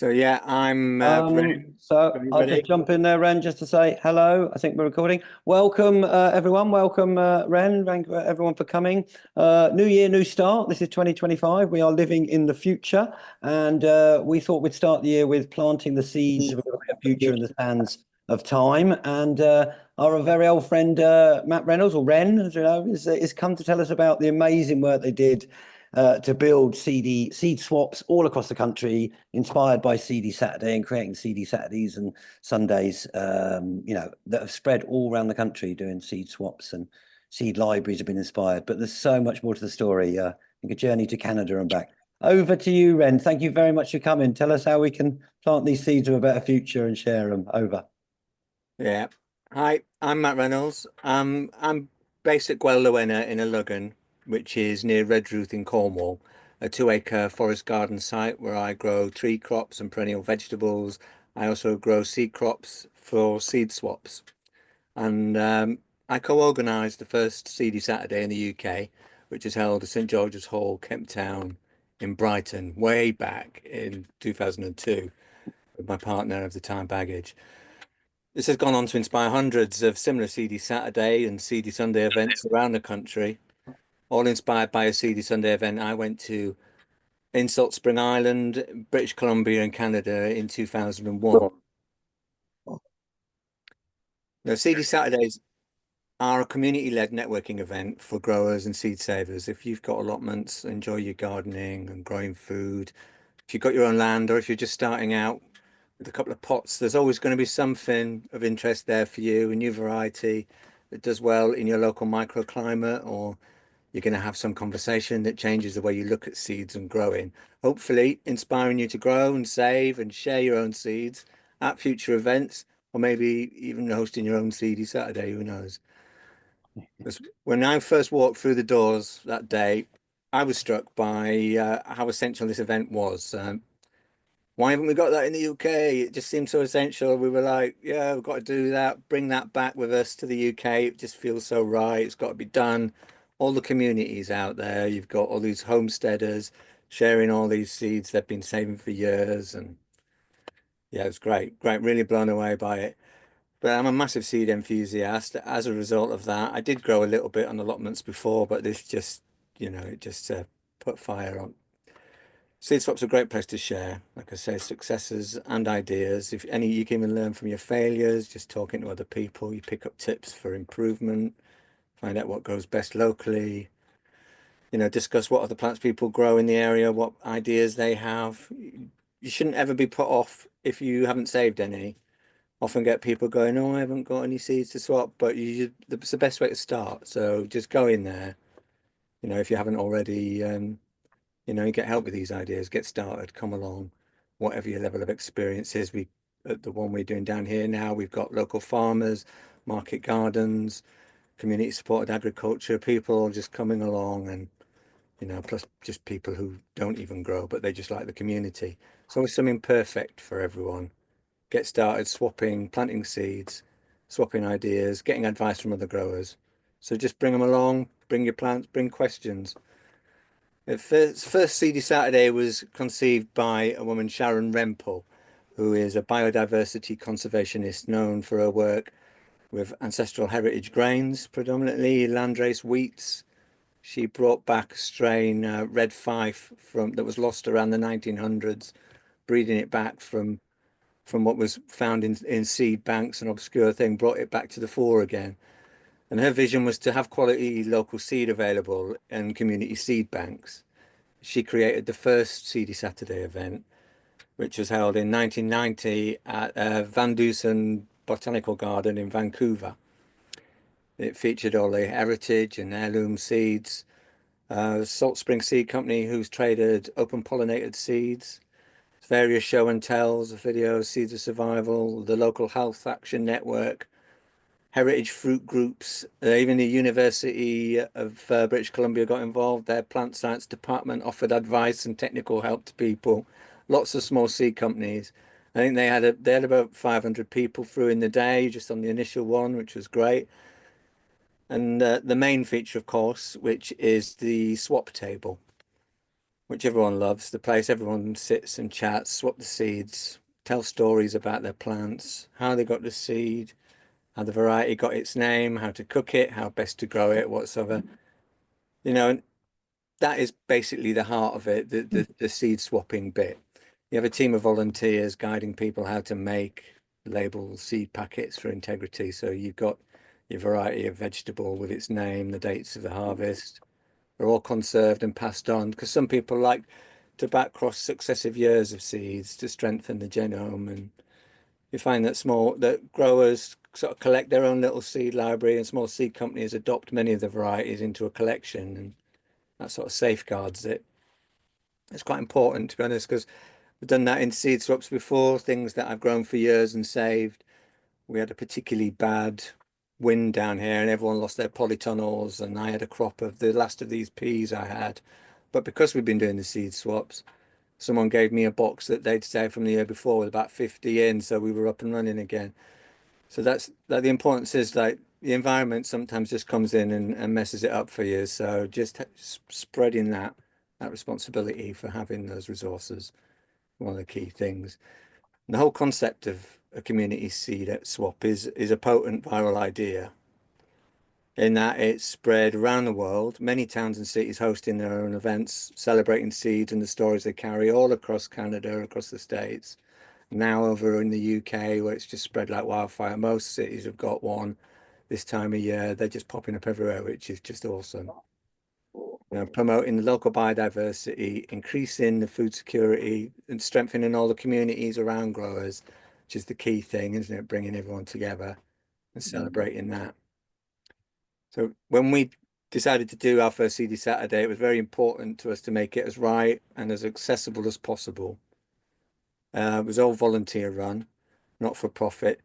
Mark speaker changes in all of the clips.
Speaker 1: So yeah, I'm Ren.
Speaker 2: So I'll just
Speaker 1: Everybody.
Speaker 2: jump in there, Ren, just to say hello. I think we're recording. Welcome, everyone. Welcome, Ren. Thank you, everyone, for coming. New year, new start. This is 2025. We are living in the future, and we thought we'd start the year with planting the seeds of a better future in the sands of time. And our very old friend Matt Reynolds, or Ren, as you know, is come to tell us about the amazing work they did to build seed swaps all across the country, inspired by Seedy Saturday and creating Seedy Saturdays and Sundays, that have spread all around the country doing seed swaps, and seed libraries have been inspired. But there's so much more to the story. I think a journey to Canada and back. Over to you, Ren. Thank you very much for coming. Tell us how we can plant these seeds of a better future and share them. Over.
Speaker 1: Yeah. Hi, I'm Matt Reynolds. I'm based at Gwelderwenna in Lugan, which is near Redruth in Cornwall, a 2-acre forest garden site where I grow tree crops and perennial vegetables. I also grow seed crops for seed swaps. And I co-organised the first Seedy Saturday in the UK, which is held at St George's Hall, Kemptown in Brighton, way back in 2002 with my partner of the time, Baggage. This has gone on to inspire hundreds of similar Seedy Saturday and Seedy Sunday events around the country, all inspired by a Seedy Sunday event I went to in Salt Spring Island, British Columbia, and Canada in 2001. Now, Seedy Saturdays are a community-led networking event for growers and seed savers. If you've got allotments, enjoy your gardening and growing food, if you've got your own land, or if you're just starting out with a couple of pots, there's always going to be something of interest there for you, a new variety that does well in your local microclimate, or you're going to have some conversation that changes the way you look at seeds and growing, hopefully inspiring you to grow and save and share your own seeds at future events, or maybe even hosting your own Seedy Saturday, who knows. Because when I first walked through the doors that day, I was struck by how essential this event was. Why haven't we got that in the UK? It just seemed so essential. We were like, yeah, we've got to do that, bring that back with us to the UK. It just feels so right. It's got to be done. All the communities out there, you've got all these homesteaders sharing all these seeds they've been saving for years. And yeah, it was great, great, really blown away by it. But I'm a massive seed enthusiast. As a result of that, I did grow a little bit on allotments before, but this just, it just put fire on. Seed swap's a great place to share, like I say, successes and ideas. If any, you can even learn from your failures, just talking to other people. You pick up tips for improvement, find out what goes best locally, discuss what other plants people grow in the area, what ideas they have. You shouldn't ever be put off if you haven't saved any. Often get people going, oh, I haven't got any seeds to swap, but it's the best way to start. So just go in there, if you haven't already, you get help with these ideas, get started, come along, whatever your level of experience is. At the one we're doing down here now, we've got local farmers, market gardens, community supported agriculture, people just coming along, and plus just people who don't even grow, but they just like the community. It's always something perfect for everyone. Get started swapping, planting seeds, swapping ideas, getting advice from other growers. So just bring them along, bring your plants, bring questions. The first Seedy Saturday was conceived by a woman, Sharon Rempel, who is a biodiversity conservationist known for her work with ancestral heritage grains, predominantly landrace wheats. She brought back a strain, Red Fife, that was lost around the 1900s, breeding it back from what was found in seed banks, an obscure thing, brought it back to the fore again. And her vision was to have quality local seed available in community seed banks. She created the first Seedy Saturday event, which was held in 1990 at Van Dusen Botanical Garden in Vancouver. It featured all the heritage and heirloom seeds, Salt Spring Seed Company, who's traded open pollinated seeds, various show and tells, videos, Seeds of Survival, the local health action network, heritage fruit groups, even the University of British Columbia got involved. Their plant science department offered advice and technical help to people. Lots of small seed companies. I think they had about 500 people through in the day, just on the initial one, which was great. And the main feature, of course, which is the swap table. which everyone loves, the place everyone sits and chats, swap the seeds, tell stories about their plants, how they got the seed, how the variety got its name, how to cook it, how best to grow it, whatsoever. You know, and that is basically the heart of it, the seed swapping bit. You have a team of volunteers guiding people how to make label seed packets for integrity. So you've got your variety of vegetable with its name, the dates of the harvest. They're all conserved and passed on because some people like to back cross successive years of seeds to strengthen the genome. And you find that growers sort of collect their own little seed library, and small seed companies adopt many of the varieties into a collection, and that sort of safeguards it. It's quite important, to be honest, because we've done that in seed swaps before, things that I've grown for years and saved. We had a particularly bad wind down here and everyone lost their polytunnels, and I had a crop of the last of these peas I had. But because we've been doing the seed swaps, someone gave me a box that they'd saved from the year before with about 50 in, so we were up and running again. So that's like the importance is like the environment sometimes just comes in and messes it up for you. So just spreading that responsibility for having those resources, one of the key things. And the whole concept of a community seed swap is a potent viral idea in that it's spread around the world, many towns and cities hosting their own events, celebrating seeds and the stories they carry all across Canada, across the States. Now over in the UK, where it's just spread like wildfire, most cities have got one this time of year. They're just popping up everywhere, which is just awesome. Promoting the local biodiversity, increasing the food security, and strengthening all the communities around growers, which is the key thing, isn't it? Bringing everyone together and celebrating that. So when we decided to do our first Seedy Saturday, it was very important to us to make it as right and as accessible as possible. It was all volunteer run, not for profit,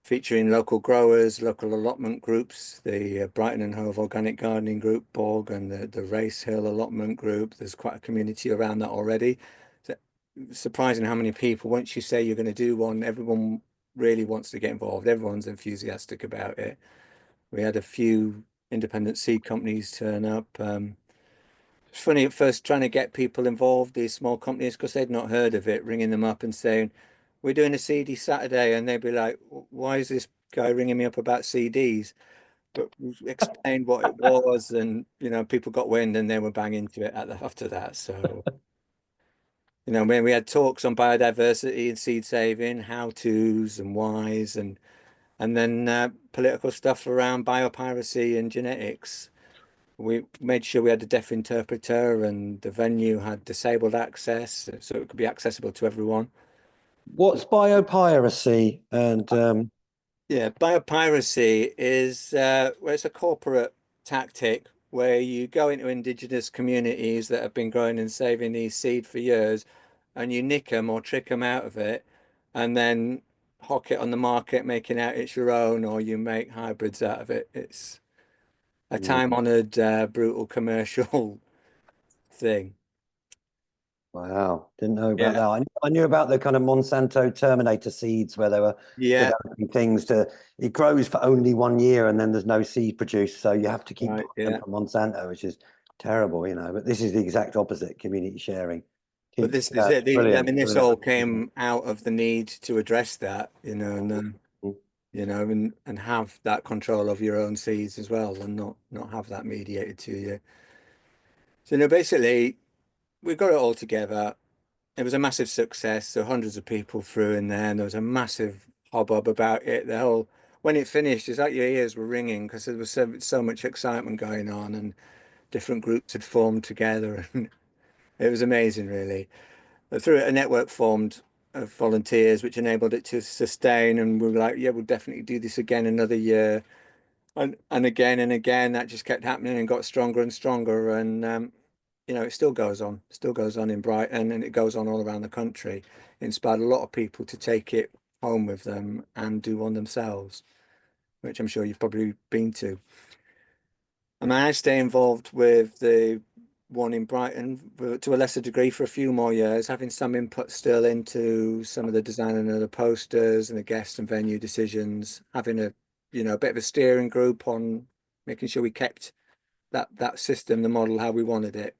Speaker 1: featuring local growers, local allotment groups, the Brighton and Hove Organic Gardening Group, Borg, and the Race Hill Allotment Group. There's quite a community around that already. So, surprising how many people, once you say you're going to do one, everyone really wants to get involved. Everyone's enthusiastic about it. We had a few independent seed companies turn up. It's funny at first trying to get people involved, these small companies, because they'd not heard of it, ringing them up and saying, we're doing a CD Saturday. And they'd be like, why is this guy ringing me up about CDs? But we explained what it was. And, people got wind and they were banging into it after that. So, when we had talks on biodiversity and seed saving, how to's and whys, and then political stuff around biopiracy and genetics. We made sure we had a deaf interpreter and the venue had disabled access so it could be accessible to everyone.
Speaker 2: What's biopiracy? And
Speaker 1: Yeah, biopiracy is well, it's a corporate tactic where you go into indigenous communities that have been growing and saving these seed for years, and you nick them or trick them out of it, and then hawk it on the market, making out it's your own, or you make hybrids out of it. It's a time-honored, brutal commercial thing.
Speaker 2: wow, didn't know about
Speaker 1: Yeah,
Speaker 2: that. I knew about the kind of Monsanto Terminator seeds where they were
Speaker 1: yeah,
Speaker 2: developing things it grows for only 1 year and then there's no seed produced. So you have to keep
Speaker 1: right,
Speaker 2: buying them
Speaker 1: yeah.
Speaker 2: from Monsanto, which is terrible, but this is the exact opposite, community sharing.
Speaker 1: But
Speaker 2: Keep
Speaker 1: this is it. I
Speaker 2: brilliant,
Speaker 1: mean, this
Speaker 2: brilliant.
Speaker 1: all came out of the need to address that, and have that control of your own seeds as well, and not have that mediated to you. So, basically, we got it all together. It was a massive success. So hundreds of people flew in there, and there was a massive hubbub about it. When it finished, it's like your ears were ringing because there was so much excitement going on, and different groups had formed together, and it was amazing, really. Through it, a network formed of volunteers, which enabled it to sustain. And we were like, yeah, we'll definitely do this again another year, and again and again. That just kept happening and got stronger and stronger. And it still goes on in Brighton, and it goes on all around the country. It inspired a lot of people to take it home with them and do one themselves, which I'm sure you've probably been to. And I stay involved with the one in Brighton to a lesser degree for a few more years, having some input still into some of the design and the posters and the guest and venue decisions, having a bit of a steering group on making sure we kept that system, the model, how we wanted it.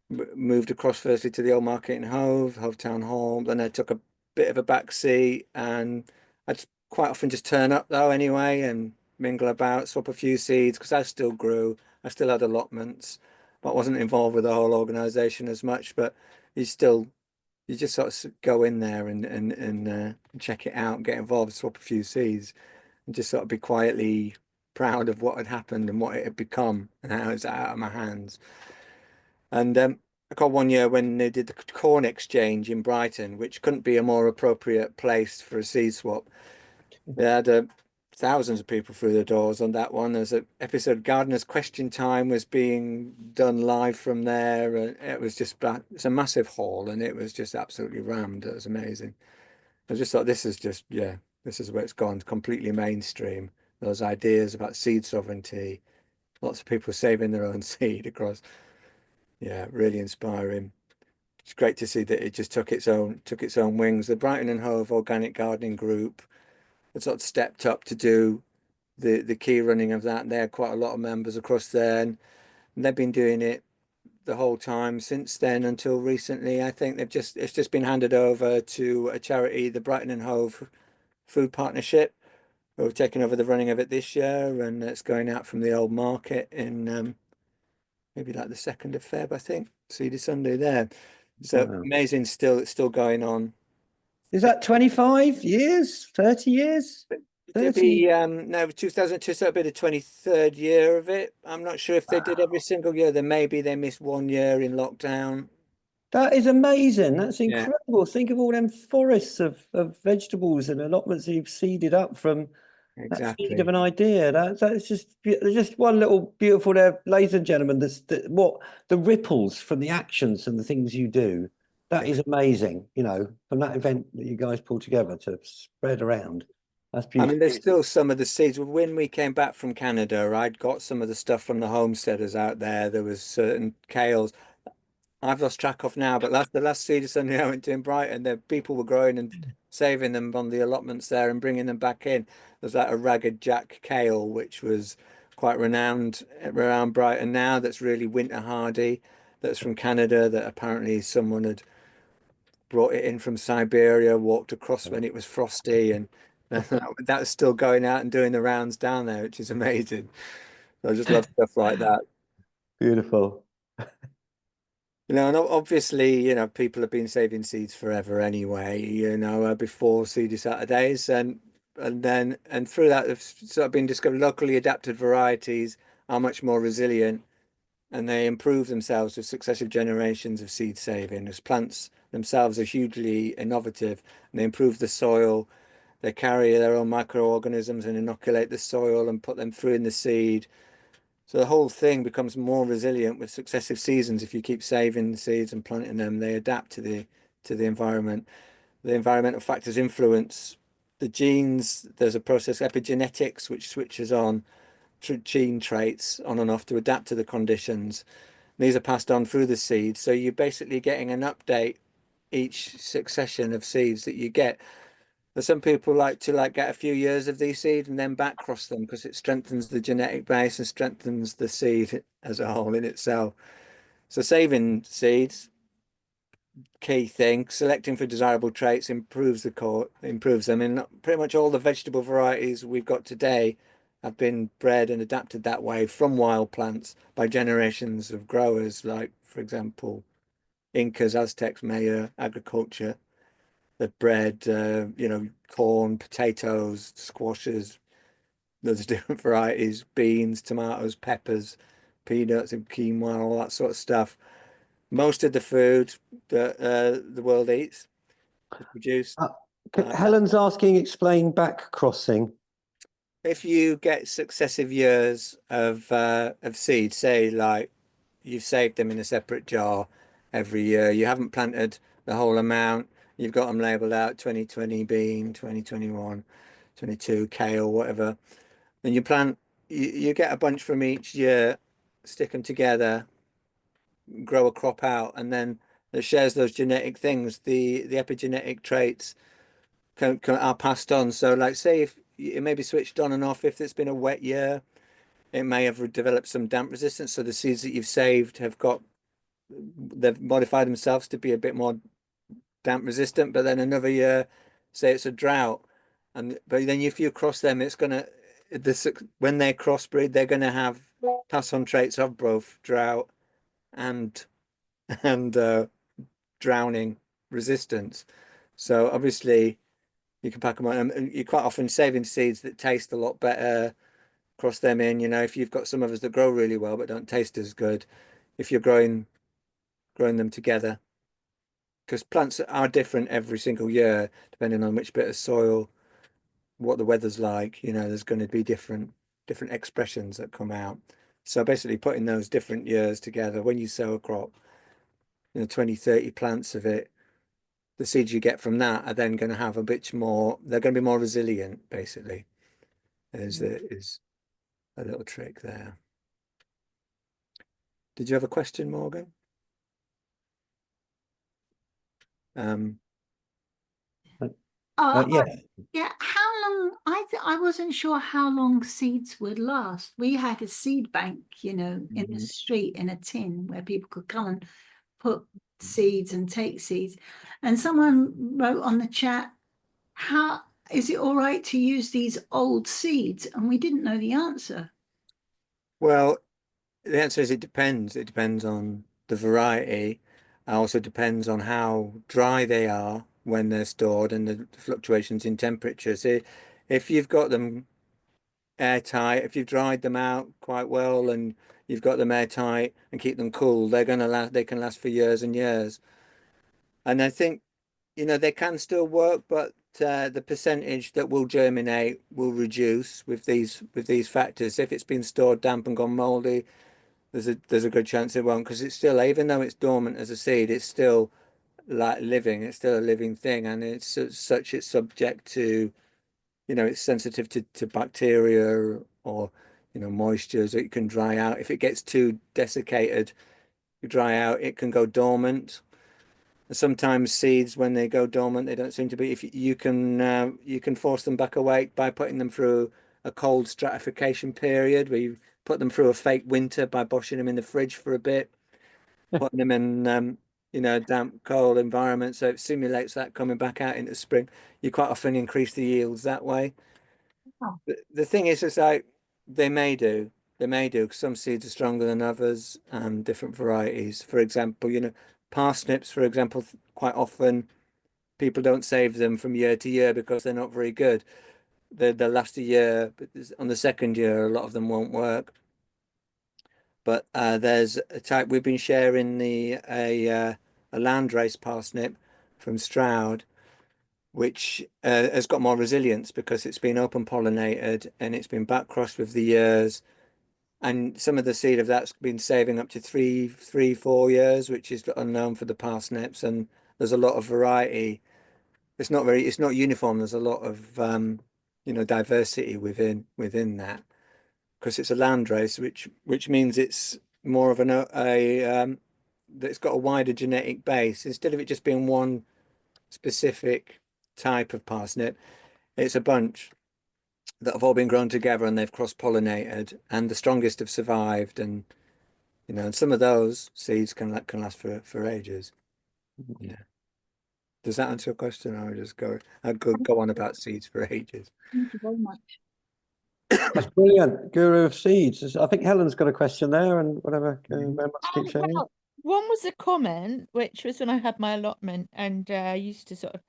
Speaker 1: moved across firstly to the old market in Hove Town Hall. Then I took a bit of a back seat, and I'd quite often just turn up though anyway and mingle about, swap a few seeds because I still grew. I still had allotments, but wasn't involved with the whole organisation as much. But you still, you just sort of go in there and check it out, get involved, swap a few seeds, and just sort of be quietly proud of what had happened and what it had become and how it's out of my hands. And I got one year when they did the corn exchange in Brighton, which couldn't be a more appropriate place for a seed swap. They had thousands of people through the doors on that one. There's an episode, Gardener's Question Time was being done live from there. And it was just, it's a massive hall and it was just absolutely rammed. It was amazing. I just thought this is just, yeah, this is where it's gone completely mainstream. Those ideas about seed sovereignty, lots of people saving their own seed across. Yeah, really inspiring. It's great to see that it just took its own wings. The Brighton and Hove Organic Gardening Group had sort of stepped up to do the key running of that. And they had quite a lot of members across there, and they've been doing it the whole time since then until recently. I think it's just been handed over to a charity, the Brighton and Hove Food Partnership, who have taken over the running of it this year, and it's going out from the old market in maybe like the 2nd of Feb, I think. Seedy Sunday there. So
Speaker 2: Wow.
Speaker 1: amazing, still it's still going on.
Speaker 2: Is that 25 years, 30 years,
Speaker 1: To
Speaker 2: 30?
Speaker 1: be no 2002, so it'll be the 23rd year of it. I'm not sure if they did every
Speaker 2: Wow.
Speaker 1: single year. Then maybe they missed one year in lockdown.
Speaker 2: That is amazing. That's
Speaker 1: Yeah,
Speaker 2: incredible. Think of all them forests of vegetables and allotments you've seeded up from that seed of
Speaker 1: exactly.
Speaker 2: an idea. That's just one little beautiful there, ladies and gentlemen. What the ripples from the actions and the things you do. That is
Speaker 1: Ex-
Speaker 2: amazing. From that event that you guys pulled together to spread around. That's
Speaker 1: I mean,
Speaker 2: beautiful.
Speaker 1: there's still some of the seeds. When we came back from Canada, I'd got some of the stuff from the homesteaders out there. There was certain kales. I've lost track of now, but the last Seedy Sunday I went to in Brighton, the people were growing and saving them on the allotments there and bringing them back in. There's like a ragged Jack kale, which was quite renowned around Brighton now. That's really winter hardy. That's from Canada. That apparently someone had brought it in from Siberia, walked across when it was frosty, and that's still going out and doing the rounds down there, which is amazing. I just love stuff like that.
Speaker 2: Beautiful.
Speaker 1: And obviously, people have been saving seeds forever anyway, before Seedy Saturdays and through that have sort of been discovered locally adapted varieties are much more resilient and they improve themselves with successive generations of seed saving as plants themselves are hugely innovative and they improve the soil. They carry their own microorganisms and inoculate the soil and put them through in the seed. So the whole thing becomes more resilient with successive seasons. If you keep saving the seeds and planting them, they adapt to the environment. The environmental factors influence the genes. There's a process, epigenetics, which switches on gene traits on and off to adapt to the conditions. These are passed on through the seeds. So you're basically getting an update each succession of seeds that you get. But some people like to get a few years of these seeds and then back cross them because it strengthens the genetic base and strengthens the seed as a whole in itself. So saving seeds, key thing. Selecting for desirable traits improves the core, improves them. And pretty much all the vegetable varieties we've got today have been bred and adapted that way from wild plants by generations of growers, like for example, Incas, Aztecs, Maya agriculture. They've bred, corn, potatoes, squashes. There's different varieties, beans, tomatoes, peppers, peanuts, and quinoa, all that sort of stuff. Most of the food that the world eats is produced
Speaker 2: Uh,
Speaker 1: by that.
Speaker 2: Helen's asking, explain back crossing.
Speaker 1: If you get successive years of seeds, say like you've saved them in a separate jar every year, you haven't planted the whole amount, you've got them labeled out 2020 bean, 2021, 22 kale, whatever. And you get a bunch from each year, stick them together, grow a crop out, and then it shares those genetic things. The epigenetic traits are passed on. So, like, say if it may be switched on and off if it's been a wet year, it may have developed some damp resistance. So the seeds that you've saved have got they've modified themselves to be a bit more damp resistant, but then another year, say it's a drought, and but then if you cross them, it's gonna this when they crossbreed, they're gonna have pass on traits of both drought and and drowning resistance. So obviously you can pack them on, and you're quite often saving seeds that taste a lot better. Cross them in, if you've got some others that grow really well but don't taste as good, if you're growing them together, because plants are different every single year depending on which bit of soil, what the weather's like. There's going to be different expressions that come out. So basically putting those different years together when you sow a crop, 20, 30 plants of it, the seeds you get from that are then going to have a bit more, they're going to be more resilient, basically. Is a little trick there. Did you have a question, Morgan? Um,
Speaker 2: Yeah.
Speaker 3: Yeah, how long? I wasn't sure how long seeds would last. We had a seed bank, in the street in a tin where people could come and put seeds and take seeds. And someone wrote on the chat, how is it all right to use these old seeds? And we didn't know the answer.
Speaker 1: well, the answer is it depends. It depends on the variety. It also depends on how dry they are when they're stored and the fluctuations in temperatures. If you've got them airtight, if you've dried them out quite well and you've got them airtight and keep them cool, they're going to last, they can last for years and years. And I think, they can still work, but the percentage that will germinate will reduce with these factors. If it's been stored damp and gone moldy, there's a good chance it won't, because it's still, even though it's dormant as a seed, it's still like living. It's still a living thing, and it's such it's subject to, it's sensitive to bacteria or moisture, so it can dry out. If it gets too desiccated, you dry out, it can go dormant. Sometimes seeds, when they go dormant, they don't seem to be. If you can force them back awake by putting them through a cold stratification period, where you put them through a fake winter by boshing them in the fridge for a bit, putting them in a damp, cold environment, so it simulates that coming back out into spring. You quite often increase the yields that way.
Speaker 3: Oh.
Speaker 1: The thing is, it's like they may do. 'Cause some seeds are stronger than others, and different varieties. For example, parsnips, for example, quite often people don't save them from year to year because they're not very good. They'll last a year, but on the second year, a lot of them won't work. But there's a type we've been sharing a landrace parsnip from Stroud, which has got more resilience because it's been open pollinated and it's been back crossed with the years. And some of the seed of that's been saving up to 4 years, which is unknown for the parsnips. And there's a lot of variety. It's not uniform. There's a lot of diversity within that, because it's a landrace, which means it's more of it's got a wider genetic base. Instead of it just being one specific type of parsnip, it's a bunch that have all been grown together and they've cross-pollinated, and the strongest have survived. And some of those seeds can last for ages. Yeah. Does that answer your question? I could go on about seeds for ages.
Speaker 3: Thank you very much.
Speaker 2: That's brilliant. Guru of seeds. I think Helen's got a question there, and whatever. Very much keep sharing.
Speaker 4: Well, one was a comment, which was when I had my allotment, and I used to sort of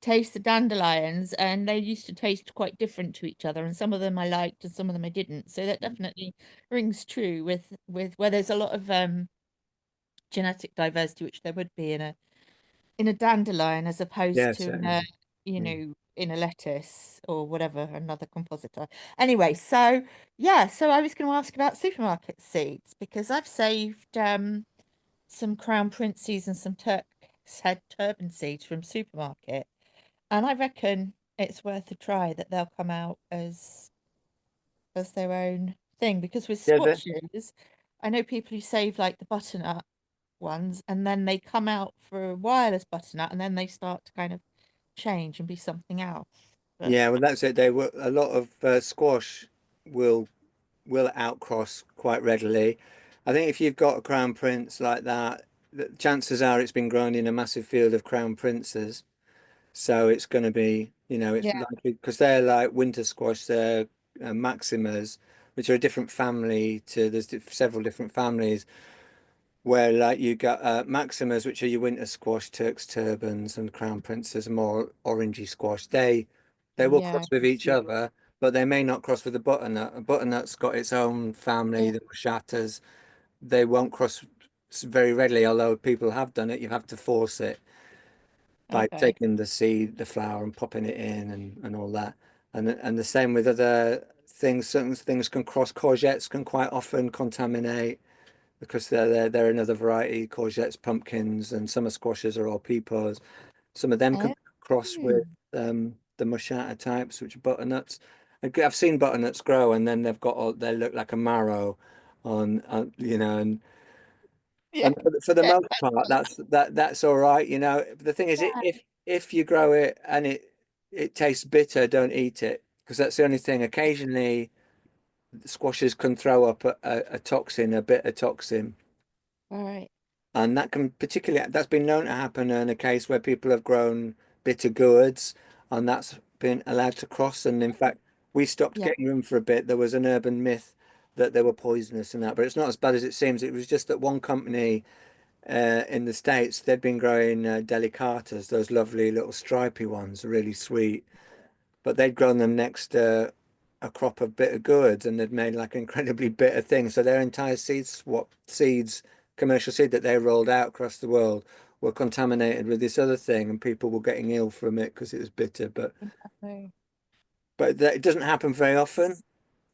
Speaker 4: taste the dandelions, and they used to taste quite different to each other, and some of them I liked and some of them I didn't. So that definitely rings true with where there's a lot of genetic diversity, which there would be in a dandelion as opposed
Speaker 1: Yeah,
Speaker 4: to
Speaker 1: certainly.
Speaker 4: in a lettuce or whatever, another compositor. Anyway, so yeah, so I was going to ask about supermarket seeds, because I've saved some crown princes and some Turk's head turban seeds from supermarket, and I reckon it's worth a try that they'll come out as their own thing, because with
Speaker 1: Yeah,
Speaker 4: squashes, I know people who save like the butternut ones and then they come out for a while as butternut and then they start to kind of change and be something else. But
Speaker 1: well, that's it. A lot of squash will outcross quite readily. I think if you've got a crown prince like that, the chances are it's been grown in a massive field of crown princes. So it's going to be, it's
Speaker 4: Yeah.
Speaker 1: likely because they're like winter squash, they're maximas, which are a different family to, several different families where like you got maximas, which are your winter squash, Turks, turbans, and crown princes, more orangey squash. They will
Speaker 4: Yeah.
Speaker 1: cross with each other, but they may not cross with the butternut. A butternut's got its own family,
Speaker 4: Yeah.
Speaker 1: the shatters. They won't cross very readily, although people have done it. You have to force it by
Speaker 4: Okay.
Speaker 1: taking the seed, the flower, and popping it in and all that. And the same with other things. Certain things can cross. Courgettes can quite often contaminate because they're another variety. Courgettes, pumpkins, and summer squashes are all peppers. Some of them
Speaker 4: Oh.
Speaker 1: can cross with the mushata types, which are butternuts. I've seen butternuts grow, and then they've got all, they look like a marrow on.
Speaker 4: Yeah.
Speaker 1: And for the
Speaker 4: Yeah.
Speaker 1: most part, that's all right. The thing is,
Speaker 4: Yeah.
Speaker 1: if you grow it and it tastes bitter, don't eat it because that's the only thing. Occasionally, squashes can throw up a toxin, a bitter toxin,
Speaker 4: All right.
Speaker 1: and that can particularly that's been known to happen in a case where people have grown bitter gourds, and that's been allowed to cross. And in fact, we stopped
Speaker 4: Yeah.
Speaker 1: getting them for a bit. There was an urban myth that they were poisonous and that, but it's not as bad as it seems. It was just that one company in the States, they've been growing delicatas, those lovely little stripy ones, really sweet. But they'd grown them next to a crop of bitter gourds and they'd made like incredibly bitter things. So their entire seeds, commercial seed that they rolled out across the world were contaminated with this other thing and people were getting ill from it because it was bitter.
Speaker 4: Okay.
Speaker 1: But it doesn't happen very often,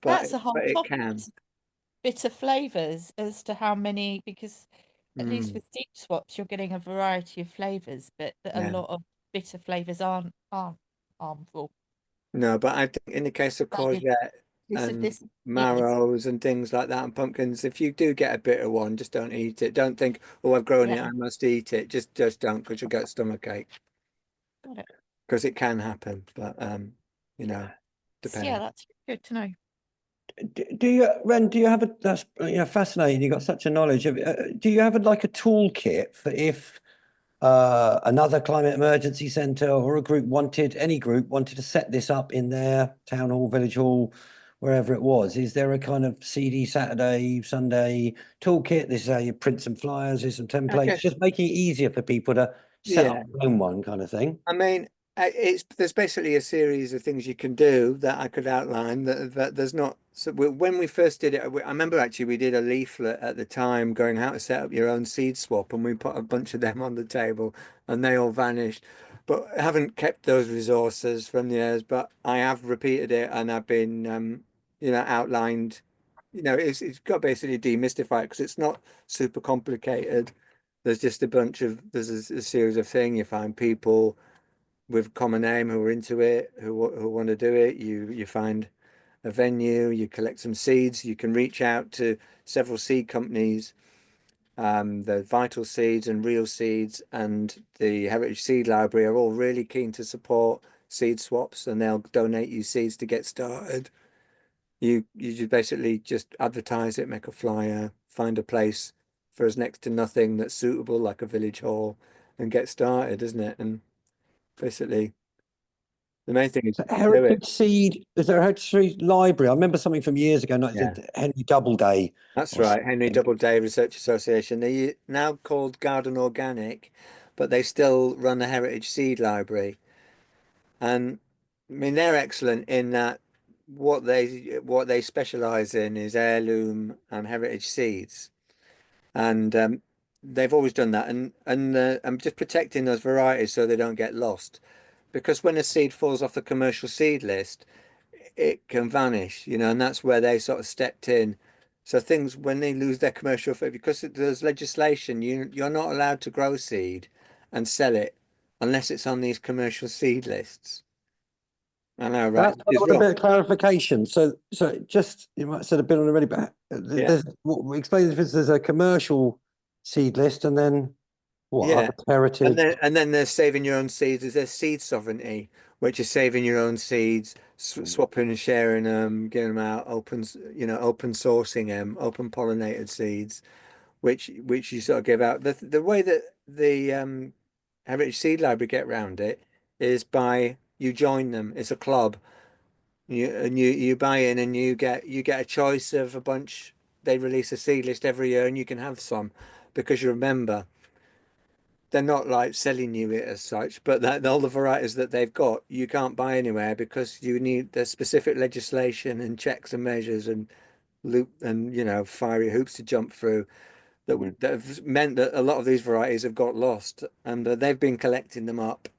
Speaker 1: but
Speaker 4: That's a whole
Speaker 1: but it
Speaker 4: topic.
Speaker 1: can.
Speaker 4: Bitter flavors as to how many, because at least
Speaker 1: Mm,
Speaker 4: with seed swaps, you're getting a variety of flavors, but a
Speaker 1: yeah.
Speaker 4: lot of bitter flavors aren't harmful.
Speaker 1: No, but I think in the case of
Speaker 4: Like
Speaker 1: courgette
Speaker 4: this of
Speaker 1: and
Speaker 4: this, yes,
Speaker 1: marrows and things like that and pumpkins, if you do get a bitter one, just don't eat it. Don't think, oh, I've grown
Speaker 4: yeah,
Speaker 1: it, I must eat it. Just don't, because you'll get stomachache.
Speaker 4: got it.
Speaker 1: Because it can happen, but
Speaker 4: Yeah,
Speaker 1: depends.
Speaker 4: that's good to know.
Speaker 2: Do you, Ren? Do you have a? That's fascinating. You got such a knowledge of. Do you have like a toolkit for if another climate emergency centre or any group wanted to set this up in their town hall, village hall, wherever it was? Is there a kind of CD Saturday, Sunday toolkit? This is how you print some flyers, here's some templates,
Speaker 1: Okay.
Speaker 2: just making it easier for people to set up
Speaker 1: Yeah.
Speaker 2: their own one kind of thing.
Speaker 1: I mean, there's basically a series of things you can do that I could outline that there's not. So when we first did it, I remember actually we did a leaflet at the time going how to set up your own seed swap, and we put a bunch of them on the table, and they all vanished. But I haven't kept those resources from the years, but I have repeated it, and I've been, outlined. It's got basically demystify it because it's not super complicated. There's just there's a series of things you find people with common name who are into it, who want to do it. You find a venue, you collect some seeds, you can reach out to several seed companies, the Vital Seeds and Real Seeds and the Heritage Seed Library are all really keen to support seed swaps and they'll donate you seeds to get started. You just basically just advertise it, make a flyer, find a place for us next to nothing that's suitable, like a village hall, and get started, isn't it? And basically the main thing is
Speaker 2: So
Speaker 1: to do it.
Speaker 2: Heritage Seed, is there a Heritage Seed Library? I remember something from years ago, not
Speaker 1: Yeah,
Speaker 2: Henry Doubleday
Speaker 1: that's
Speaker 2: or
Speaker 1: right. Henry
Speaker 2: something.
Speaker 1: Doubleday Research Association. They're now called Garden Organic, but they still run a heritage seed library. And I mean, they're excellent in that what they specialize in is heirloom and heritage seeds. And they've always done that. And just protecting those varieties so they don't get lost. Because when a seed falls off the commercial seed list, it can vanish, and that's where they sort of stepped in. So things when they lose their commercial fit, because there's legislation, you're not allowed to grow seed and sell it unless it's on these commercial seed lists. I know, right?
Speaker 2: That's what I
Speaker 1: It's
Speaker 2: want a
Speaker 1: wrong.
Speaker 2: bit of clarification. So just, you might have said a bit already, but
Speaker 1: Yeah,
Speaker 2: explain the difference. There's a commercial seed list and then what,
Speaker 1: yeah.
Speaker 2: other heritage?
Speaker 1: And then there's saving your own seeds. There's seed sovereignty, which is saving your own seeds, swapping and sharing them, giving them out, open sourcing them, open pollinated seeds. which you sort of give out. The way that the Heritage Seed Library get around it is by you join them. It's a club. You buy in and you get a choice of a bunch. They release a seed list every year and you can have some because you remember they're not like selling you it as such, but that all the varieties that they've got you can't buy anywhere because you need the specific legislation and checks and measures and loop and fiery hoops to jump through that have meant that a lot of these varieties have got lost, and they've been collecting them up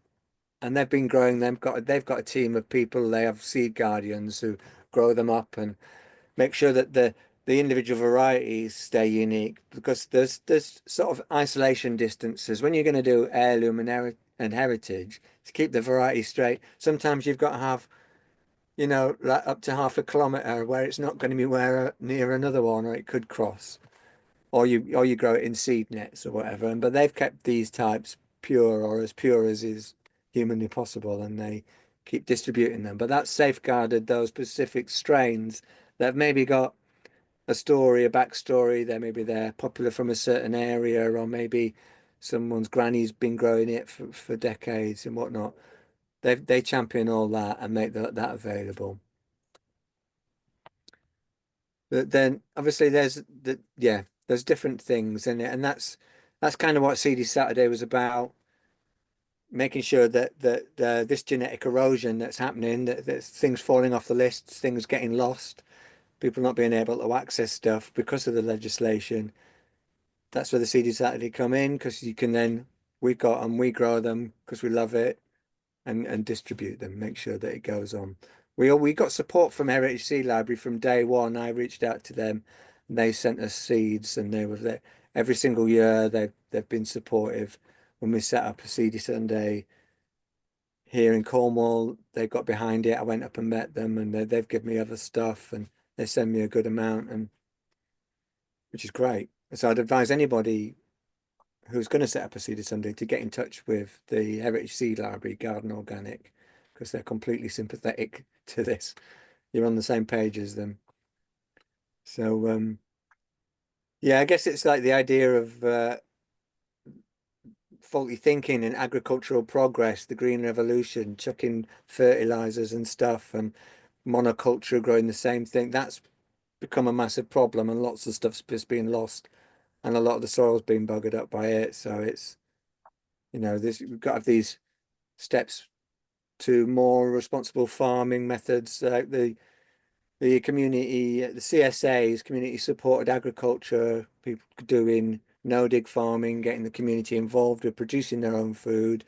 Speaker 1: and they've been growing them. They've got a team of people. They have seed guardians who grow them up and make sure that the individual varieties stay unique, because there's sort of isolation distances when you're going to do heirloom and heritage to keep the variety straight. Sometimes you've got to have like up to half a kilometre where it's not going to be near another one, or it could cross, or you grow it in seed nets or whatever. But they've kept these types pure, or as pure as is humanly possible, and they keep distributing them. But that's safeguarded those specific strains that have maybe got a story, a backstory. Maybe they're popular from a certain area, or maybe someone's granny's been growing it for decades and whatnot. They champion all that and make that available. But then obviously there's different things in it, and that's kind of what Seedy Saturday was about, making sure that this genetic erosion that's happening, that things falling off the lists, things getting lost, people not being able to access stuff because of the legislation. That's where the Seedy Saturday come in, because you can then we grow them because we love it, and distribute them, make sure that it goes on. We got support from Heritage Seed Library from day one. I reached out to them and they sent us seeds, and they were there every single year. They've been supportive. When we set up a Seedy Sunday here in Cornwall, they got behind it. I went up and met them, and they've given me other stuff, and they send me a good amount, and which is great. So I'd advise anybody who's going to set up a Seedy Sunday to get in touch with the Heritage Seed Library, Garden Organic, because they're completely sympathetic to this. You're on the same page as them. So yeah, I guess it's like the idea of faulty thinking and agricultural progress, the green revolution, chucking fertilizers and stuff, and monoculture growing the same thing. That's become a massive problem, and lots of stuff's just being lost, and a lot of the soil's been buggered up by it. So it's we've got to have these steps to more responsible farming methods, like the community, the CSAs, community supported agriculture, people doing no-dig farming, getting the community involved with producing their own food,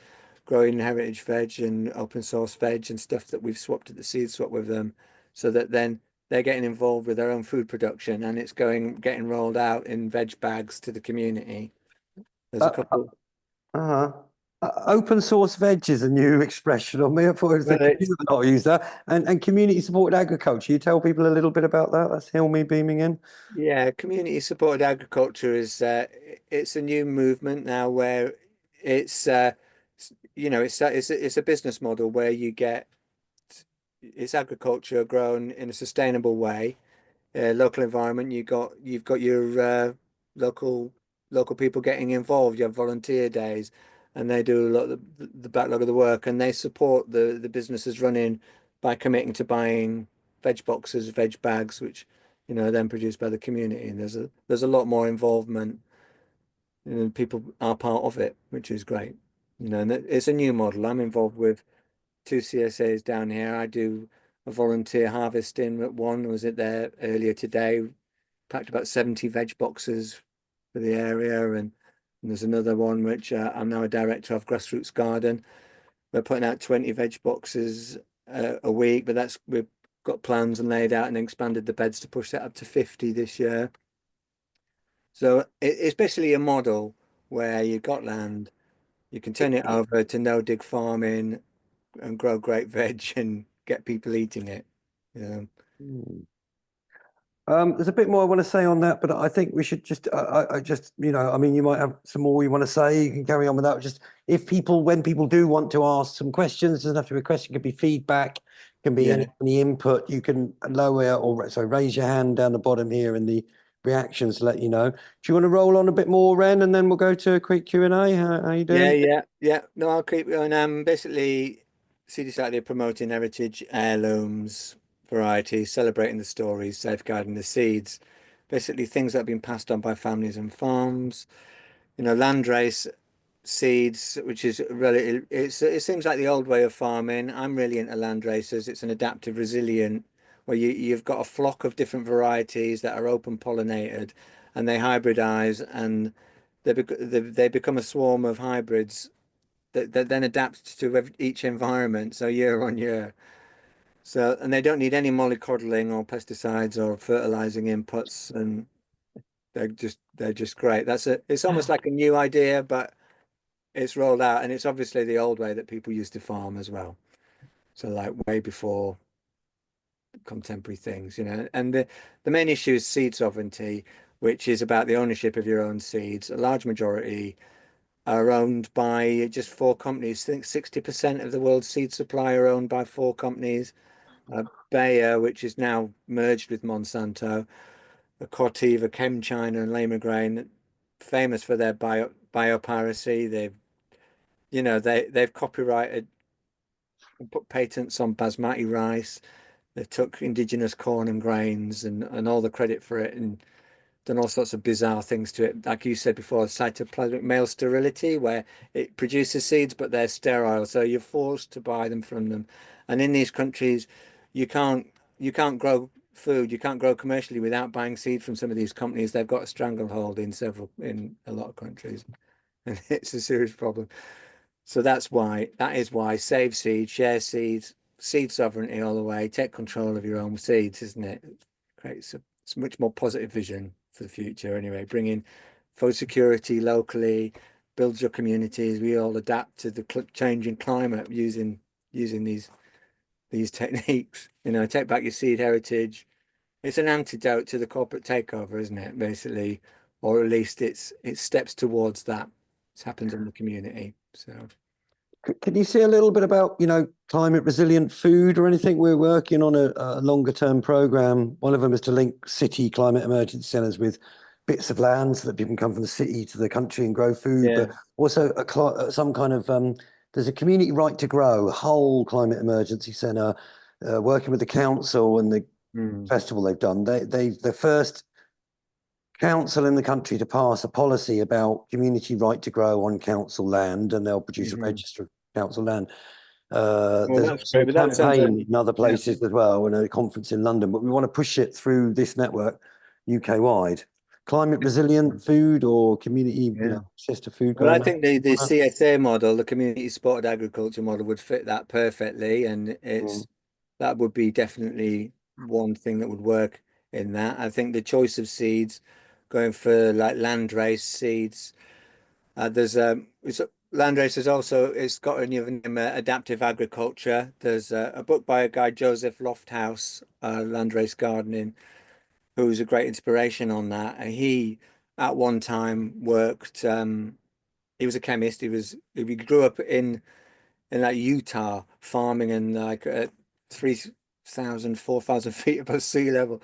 Speaker 1: growing heritage veg and open source veg and stuff that we've swapped at the seed swap with them, so that then they're getting involved with their own food production, and it's getting rolled out in veg bags to the community. There's a couple.
Speaker 2: Open source veg is a new expression on me. I thought it was a computer that I use that. And community supported agriculture. You tell people a little bit about that? That's Hilmy beaming in.
Speaker 1: Yeah, community supported agriculture is it's a new movement now, where it's it's a business model where it's agriculture grown in a sustainable way, local environment. You've got your local people getting involved. You have volunteer days, and they do a lot of the backlog of the work, and they support the businesses running by committing to buying veg boxes, veg bags, which are then produced by the community. And there's a lot more involvement, and people are part of it, which is great. And it's a new model. I'm involved with 2 CSAs down here. I do a volunteer harvesting at one. I was there earlier today, packed about 70 veg boxes for the area, and there's another one which I'm now a director of, Grassroots Garden. We're putting out 20 veg boxes a week, but we've got plans and laid out and expanded the beds to push that up to 50 this year. So it's basically a model where you've got land, you can turn it over to no-dig farming and grow great veg and get people eating it.
Speaker 2: There's a bit more I want to say on that, but I think we should just, I just, I mean, you might have some more you want to say. You can carry on with that. Just when people do want to ask some questions, doesn't have to be a question, it could be feedback, can be any input. You can lower or raise your hand down the bottom here in the reactions to let you know. Do you want to roll on a bit more, Ren, and then we'll go to a quick Q&A? How you doing?
Speaker 1: Yeah. No, I'll keep going. Basically, Seedy Saturday promoting heritage, heirlooms, variety, celebrating the stories, safeguarding the seeds. Basically, things that have been passed on by families and farms. Landrace seeds, which is really, it seems like the old way of farming. I'm really into land races. It's an adaptive, resilient, where you've got a flock of different varieties that are open pollinated, and they hybridize, and they become a swarm of hybrids that then adapt to each environment, so year on year. So, and they don't need any mollycoddling or pesticides or fertilizing inputs, and they're just great. It's almost like a new idea, but it's rolled out, and it's obviously the old way that people used to farm as well. So like way before contemporary things, And the main issue is seed sovereignty, which is about the ownership of your own seeds. A large majority are owned by just four companies. I think 60% of the world's seed supply are owned by four companies. Bayer, which is now merged with Monsanto, Corteva, ChemChina, and Lima Grain, famous for their biopiracy. They've copyrighted and put patents on basmati rice. They took indigenous corn and grains and all the credit for it, and done all sorts of bizarre things to it. Like you said before, cytoplasmic male sterility, where it produces seeds, but they're sterile. So you're forced to buy them from them. And in these countries, you can't grow food. You can't grow commercially without buying seed from some of these companies. They've got a stranglehold in a lot of countries. And it's a serious problem. So that is why save seeds, share seeds, seed sovereignty all the way, take control of your own seeds, isn't it? It creates it's much more positive vision for the future anyway. Bringing food security locally, builds your communities. We all adapt to the changing climate using these techniques. Take back your seed heritage. It's an antidote to the corporate takeover, isn't it? Basically, or at least it's steps towards that. It's happened in the community. So
Speaker 2: Can you say a little bit about, climate resilient food or anything? We're working on a longer term program. One of them is to link city climate emergency centres with bits of land so that people can come from the city to the country and grow food,
Speaker 1: yeah.
Speaker 2: but also some kind of, there's a community right to grow, a whole climate emergency centre, working with the council and the festival they've done. They've the first council in the country to pass a policy about community right to grow on council land, and they'll produce a register of council land. There's
Speaker 1: That's
Speaker 2: also a
Speaker 1: great, but that sounds
Speaker 2: campaign in other places as well, and a conference in London, but we want to push it through this network UK wide. Climate resilient food or community, access to food.
Speaker 1: Well, I think the CSA model, the community supported agriculture model, would fit that perfectly, and that would be definitely one thing that would work in that. I think the choice of seeds, going for like landrace seeds. There's landrace is also, it's got a new name, adaptive agriculture. There's a book by a guy, Joseph Lofthouse, Landrace Gardening, who's a great inspiration on that. And he at one time worked. He was a chemist. He grew up in like Utah, farming in like 3,000, 4,000 feet above sea level.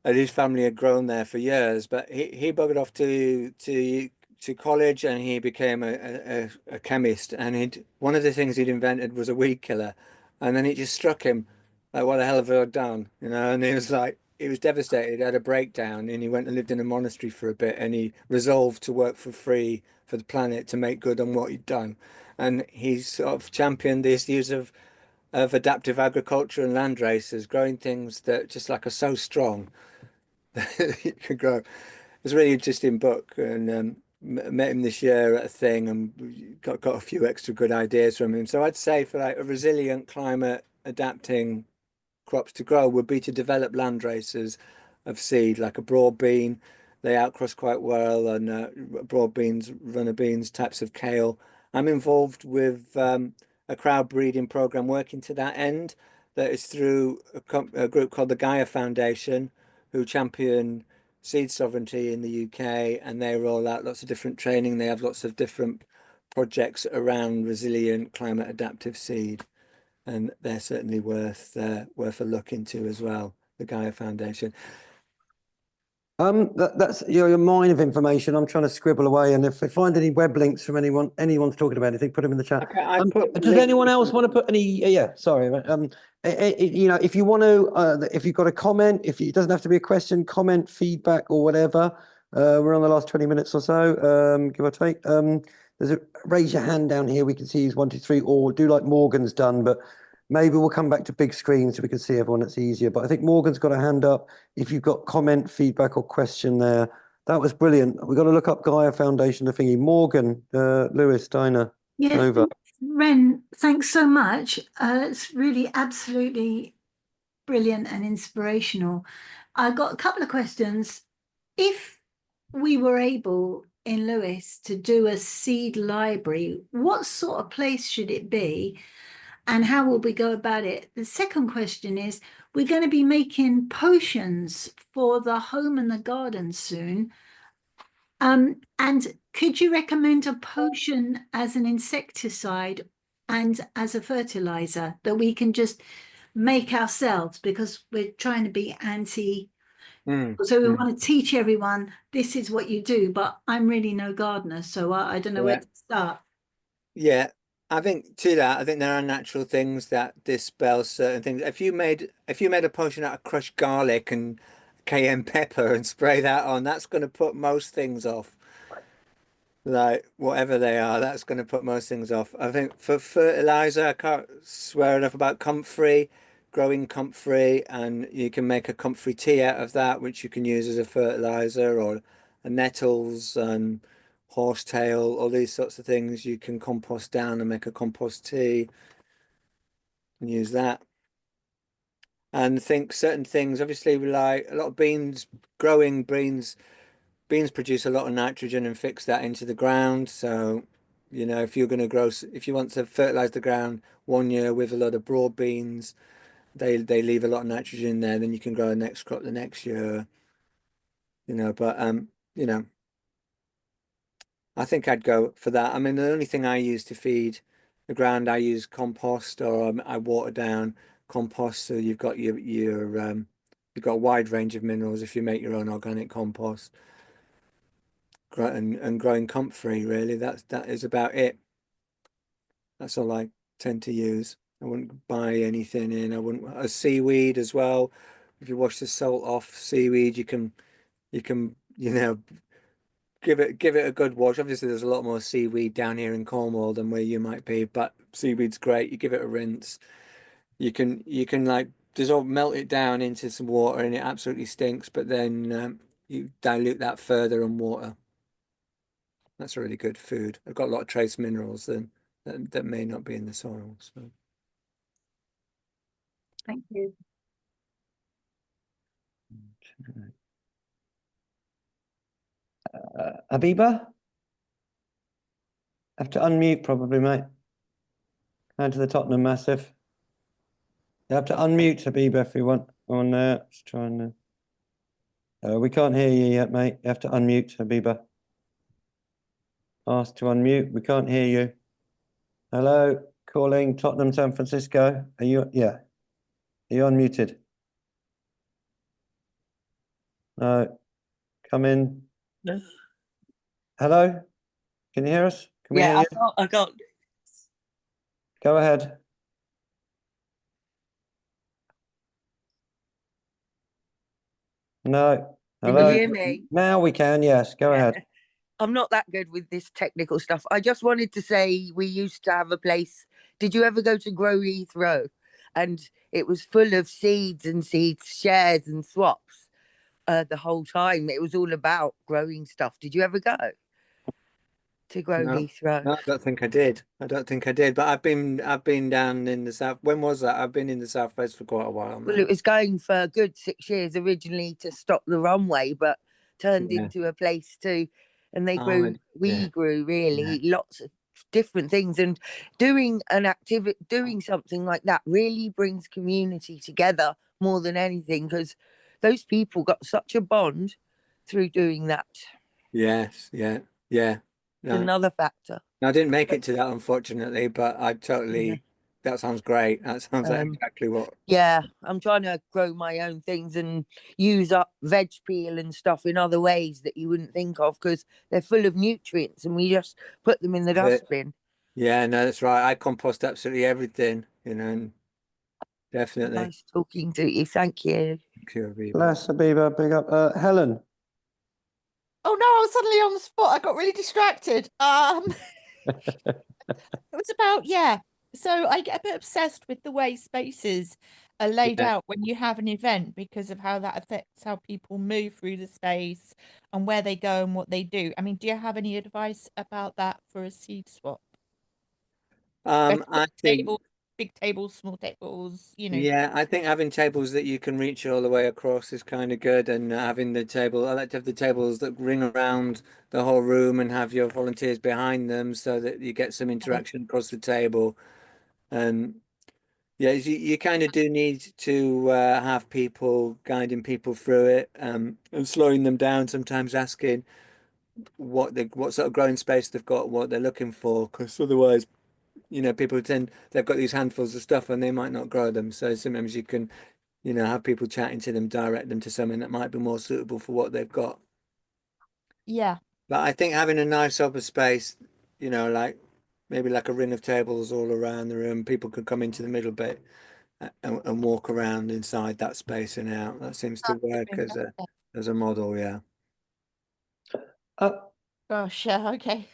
Speaker 1: And his family had grown there for years, but he buggered off to college, and he became a chemist. And one of the things he'd invented was a weed killer, and then it just struck him like, what the hell have I done? And he was like, he was devastated. He had a breakdown, and he went and lived in a monastery for a bit, and he resolved to work for free for the planet to make good on what he'd done. And he sort of championed this use of adaptive agriculture and land races, growing things that just like are so strong that you can grow. It's a really interesting book, and met him this year at a thing, and got a few extra good ideas from him. So I'd say for like a resilient climate adapting crops to grow would be to develop land races of seed, like a broad bean. They outcross quite well, and broad beans, runner beans, types of kale. I'm involved with a crowd breeding program working to that end. That is through a group called the Gaia Foundation, who champion seed sovereignty in the UK, and they roll out lots of different training. They have lots of different projects around resilient climate adaptive seed, and they're certainly worth a look into as well, the Gaia Foundation.
Speaker 2: That's your mine of information. I'm trying to scribble away, and if I find any web links from anyone's talking about anything, put them in the chat.
Speaker 1: Okay, I put
Speaker 2: Does
Speaker 1: links
Speaker 2: anyone else
Speaker 1: to-
Speaker 2: want to put any? Yeah, sorry. You know, if you want to, if you've got a comment, if it doesn't have to be a question, comment, feedback, or whatever. We're on the last 20 minutes or so, give or take. There's a raise your hand down here. We can see who's 1, 2, 3, or do like Morgan's done, but maybe we'll come back to big screen so we can see everyone. It's easier. But I think Morgan's got a hand up. If you've got comment, feedback, or question there, that was brilliant. We've got to look up Gaia Foundation, the thingy. Morgan, Lewis, Dinah,
Speaker 3: Yes,
Speaker 2: Nova.
Speaker 3: Ren, thanks so much. It's really absolutely brilliant and inspirational. I've got a couple of questions. If we were able in Lewis to do a seed library, what sort of place should it be? And how will we go about it? The second question is, we're going to be making potions for the home and the garden soon. And could you recommend a potion as an insecticide and as a fertilizer that we can just make ourselves, because we're trying to be anti. So we want to teach everyone this is what you do, but I'm really no gardener, so I don't know where to start.
Speaker 1: Yeah, I think to that, I think there are natural things that dispel certain things. If you made a potion out of crushed garlic and cayenne pepper and spray that on, that's going to put most things off. Like whatever they are, that's going to put most things off. I think for fertilizer, I can't swear enough about comfrey, growing comfrey, and you can make a comfrey tea out of that, which you can use as a fertilizer, or a nettles and horsetail, all these sorts of things you can compost down and make a compost tea and use that. And think certain things, obviously, we like a lot of beans, growing beans. Beans produce a lot of nitrogen and fix that into the ground. So, you know, if you're going to grow, if you want to fertilize the ground 1 year with a lot of broad beans, they leave a lot of nitrogen in there. Then you can grow the next crop the next year. You know, but you know, I think I'd go for that. I mean, the only thing I use to feed the ground, I use compost, or I water down compost. So you've got you've got a wide range of minerals if you make your own organic compost. And growing comfrey, really, that is about it. That's all I tend to use. I wouldn't buy anything in. I wouldn't. A seaweed as well. If you wash the salt off seaweed, you can you know, give it a good wash. Obviously there's a lot more seaweed down here in Cornwall than where you might be, but seaweed's great. You give it a rinse. You can like dissolve, melt it down into some water, and it absolutely stinks, but then you dilute that further in water. That's a really good food. I've got a lot of trace minerals that may not be in the soil. So
Speaker 3: Thank you.
Speaker 2: Abiba? Have to unmute probably, mate. Hand to the Tottenham Massive. You have to unmute Abiba if you want on there. Let's try and. We can't hear you yet, mate. You have to unmute Abiba. Ask to unmute. We can't hear you. Hello, calling Tottenham, San Francisco. Are you? Yeah. Are you unmuted? No. Come in.
Speaker 5: No.
Speaker 2: Hello? Can you hear us? Can we hear
Speaker 5: Yeah,
Speaker 2: you?
Speaker 5: I got.
Speaker 2: Go ahead. No.
Speaker 5: Can
Speaker 2: Hello?
Speaker 5: you hear me?
Speaker 2: Now we can, yes. Go
Speaker 5: Yeah.
Speaker 2: ahead.
Speaker 5: I'm not that good with this technical stuff. I just wanted to say we used to have a place. Did you ever go to Grow Heathrow? And it was full of seeds and seeds, shares and swaps the whole time. It was all about growing stuff. Did you ever go to Grow
Speaker 1: no,
Speaker 5: Heathrow?
Speaker 1: I don't think I did. I don't think I did. But I've been down in the south. When was that? I've been in the southwest for quite a while now.
Speaker 5: Well, it was going for a good 6 years originally to stop the runway, but turned
Speaker 1: Yeah.
Speaker 5: into a place to, and they
Speaker 1: Oh,
Speaker 5: grew, we
Speaker 1: yeah.
Speaker 5: grew really lots of different things. And doing an activity, doing something like that really brings community together more than anything, because those people got such a bond through doing that.
Speaker 1: Yes, yeah.
Speaker 5: It's another factor.
Speaker 1: I didn't make it to that, unfortunately, but I totally that sounds great. That sounds like exactly what.
Speaker 5: Yeah, I'm trying to grow my own things and use up veg peel and stuff in other ways that you wouldn't think of, because they're full of nutrients and we just put them in the dustbin.
Speaker 1: Yeah, no, that's right. I compost absolutely everything, you know, and definitely.
Speaker 5: Nice talking to you. Thank you.
Speaker 1: Thank you, Aviva.
Speaker 2: Bless Abiba, big up. Helen.
Speaker 4: Oh no, I was suddenly on the spot. I got really distracted. It was about, yeah. So I get a bit obsessed with the way spaces are laid
Speaker 1: Yeah.
Speaker 4: out when you have an event because of how that affects how people move through the space and where they go and what they do. I mean, do you have any advice about that for a seed swap?
Speaker 1: I think,
Speaker 4: Big tables, small tables, you know.
Speaker 1: yeah, I think having tables that you can reach all the way across is kind of good, and having the table, I like to have the tables that ring around the whole room and have your volunteers behind them so that you get some interaction across the table. And yeah, you kind of do need to have people guiding people through it, and slowing them down, sometimes asking what sort of growing space they've got, what they're looking for, because otherwise, you know, people tend they've got these handfuls of stuff and they might not grow them. So sometimes you can, you know, have people chatting to them, direct them to something that might be more suitable for what they've got.
Speaker 4: Yeah.
Speaker 1: But I think having a nice open space, you know, like maybe like a ring of tables all around the room, people could come into the middle bit and walk around inside that space and out. That seems to work as a model, yeah.
Speaker 4: Gosh, yeah, okay.